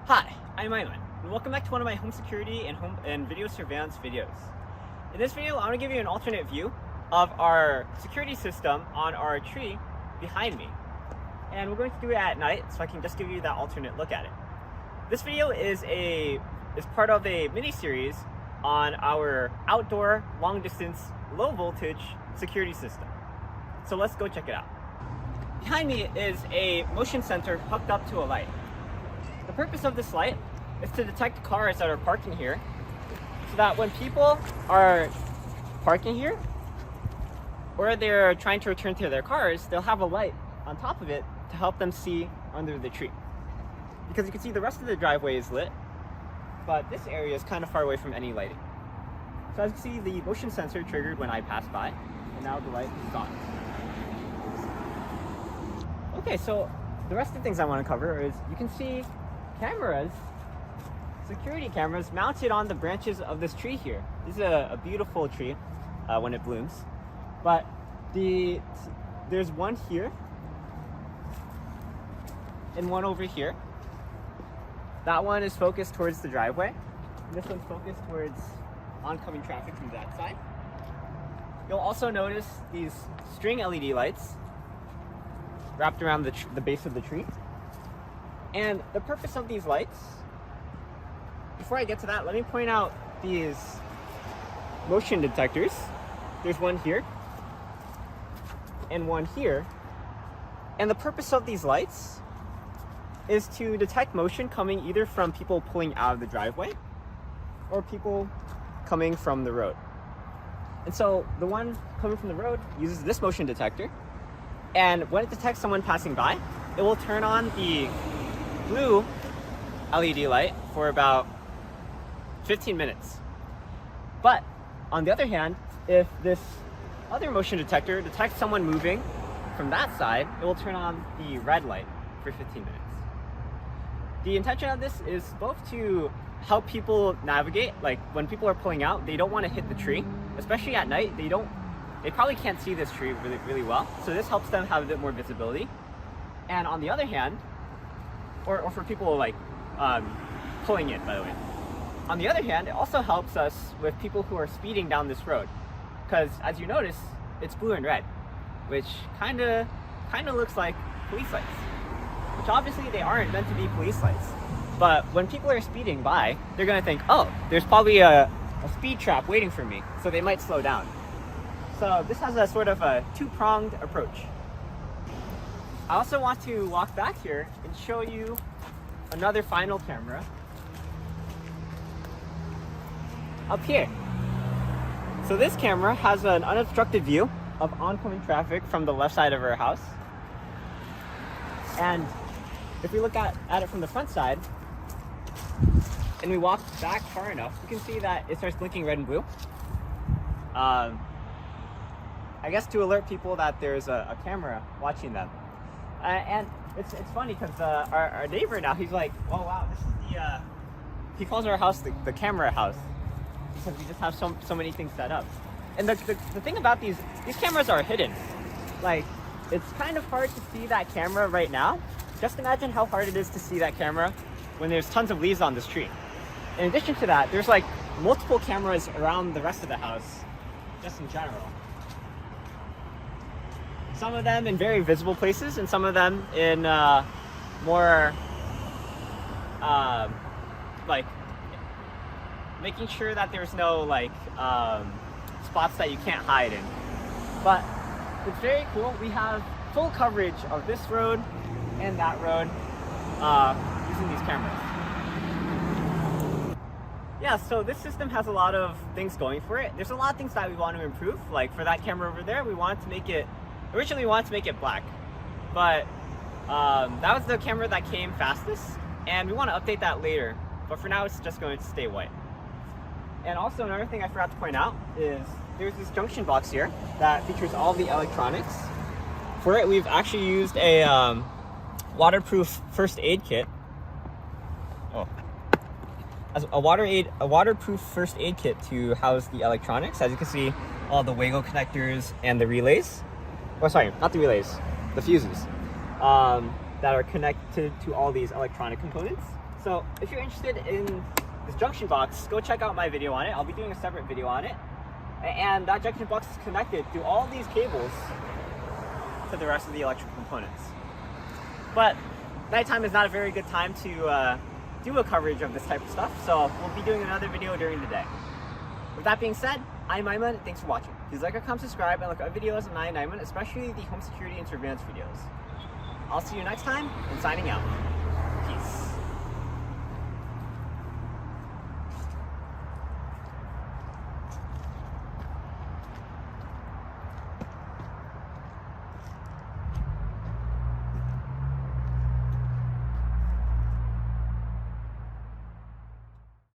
Hi, I'm Aiman, and welcome back to one of my home security and video surveillance videos. In this video, I want to give you an alternate view of our security system on our tree behind me. And we're going to do it at night, so I can just give you that alternate look at it. This video is part of a mini-series on our outdoor, long-distance, low-voltage security system. So let's go check it out. Behind me is a motion sensor hooked up to a light. The purpose of this light is to detect cars that are parking here, so that when people are parking here, or they're trying to return to their cars, they'll have a light on top of it to help them see under the tree. Because you can see the rest of the driveway is lit, but this area is kind of far away from any lighting. So as you see, the motion sensor triggered when I passed by, and now the light is on. Okay, so the rest of the things I want to cover is you can see cameras, security cameras mounted on the branches of this tree here. This is a beautiful tree when it blooms, but there's one here and one over here. That one is focused towards the driveway. This one's focused towards oncoming traffic from that side. You'll also notice these string LED lights wrapped around the base of the tree. And the purpose of these lights, before I get to that, let me point out these motion detectors. There's one here and one here. And the purpose of these lights is to detect motion coming either from people pulling out of the driveway or people coming from the road. And so the one coming from the road uses this motion detector, and when it detects someone passing by, it will turn on the blue LED light for about 15 minutes. But on the other hand, if this other motion detector detects someone moving from that side, it will turn on the red light for 15 minutes. The intention of this is both to help people navigate, like when people are pulling out, they don't want to hit the tree, especially at night. They probably can't see this tree really well, so this helps them have a bit more visibility. And on the other hand, or for people like pulling it, by the way. On the other hand, it also helps us with people who are speeding down this road, because as you notice, it's blue and red, which kind of looks like police lights, which obviously they aren't meant to be police lights. But when people are speeding by, they're gonna think, oh, there's probably a speed trap waiting for me, so they might slow down. So this has a sort of a two-pronged approach. I also want to walk back here and show you another final camera up here. So this camera has an unobstructed view of oncoming traffic from the left side of our house. And if we look at it from the front side, and we walk back far enough, you can see that it starts blinking red and blue. I guess to alert people that there's a camera watching them. And it's funny because our neighbor now, he's like, oh wow, this is he calls our house the camera house, because we just have so many things set up. And the thing about these cameras are hidden. Like, it's kind of hard to see that camera right now. Just imagine how hard it is to see that camera when there's tons of leaves on this tree. In addition to that, there's like multiple cameras around the rest of the house, just in general. Some of them in very visible places, and some of them in more like making sure that there's no like spots that you can't hide in. But it's very cool. We have full coverage of this road and that road using these cameras. Yeah, so this system has a lot of things going for it. There's a lot of things that we want to improve. Like for that camera over there, originally we wanted to make it black, but that was the camera that came fastest, and we want to update that later. But for now, it's just going to stay white. And also another thing I forgot to point out is there's this junction box here that features all the electronics. For it, we've actually used a waterproof first aid kit. As a waterproof first aid kit to house the electronics. As you can see, all the Wago connectors and the relays. Oh, sorry, not the relays, the fuses that are connected to all these electronic components. So if you're interested in this junction box, go check out my video on it. I'll be doing a separate video on it. And that junction box is connected through all these cables to the rest of the electrical components. But nighttime is not a very good time to do a coverage of this type of stuff, so we'll be doing another video during the day. With that being said, I'm Aiman, thanks for watching. Please like or comment, subscribe, and look at videos on EyeOnAiman, especially the home security and surveillance videos. I'll see you next time, and signing out.